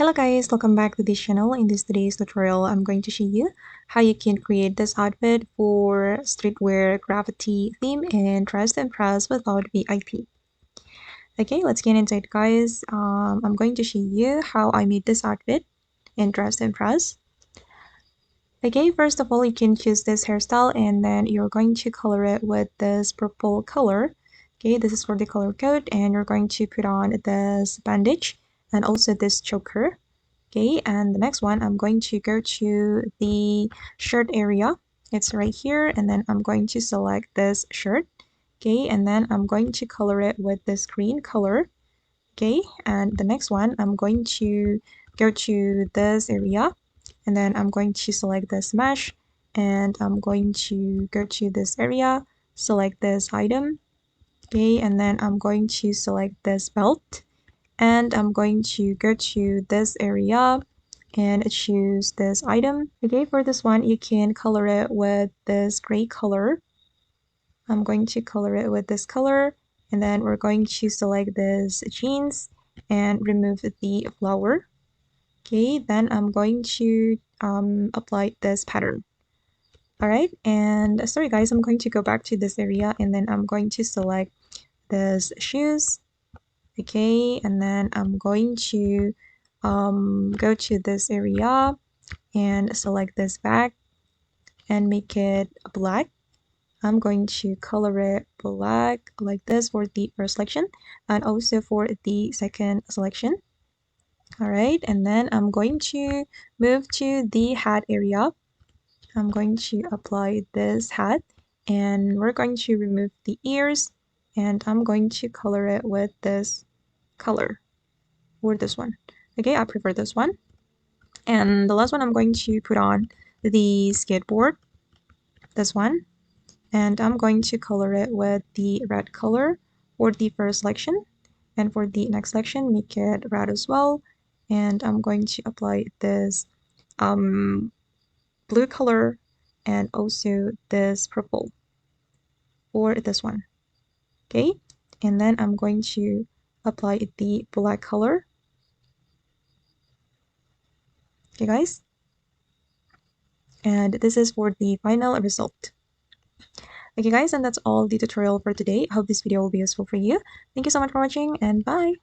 Hello guys, welcome back to this channel. In this today's tutorial, I'm going to show you how you can create this outfit for streetwear graffiti theme and dress to impress without VIP. Okay, let's get into it guys. I'm going to show you how I made this outfit and dress to impress. Okay, first of all, you can choose this hairstyle and then you're going to color it with this purple color. Okay, this is for the color code, and you're going to put on this bandage and also this choker. Okay, and the next one, I'm going to go to the shirt area. It's right here, and then I'm going to select this shirt. Okay, and then I'm going to color it with this green color. Okay, and the next one, I'm going to go to this area, and then I'm going to select this mesh, and I'm going to go to this area, select this item. Okay, and then I'm going to select this belt, and I'm going to go to this area and choose this item. Okay, for this one, you can color it with this gray color. I'm going to color it with this color, and then we're going to select this jeans and remove the flower. Okay, then I'm going to apply this pattern. All right, and sorry guys, I'm going to go back to this area, and then I'm going to select this shoes. Okay, and then I'm going to go to this area and select this bag and make it black. I'm going to color it black like this for the first selection and also for the second selection. All right, and then I'm going to move to the hat area. I'm going to apply this hat, and we're going to remove the ears, and I'm going to color it with this color or this one. Okay, I prefer this one. And the last one, I'm going to put on the skateboard, this one, and I'm going to color it with the red color for the first selection, and for the next selection make it red as well, and I'm going to apply this blue color and also this purple for this one. Okay, and then I'm going to apply the black color. Okay guys, and this is for the final result. Okay guys, and that's all the tutorial for today. I hope this video will be useful for you. Thank you so much for watching, and bye!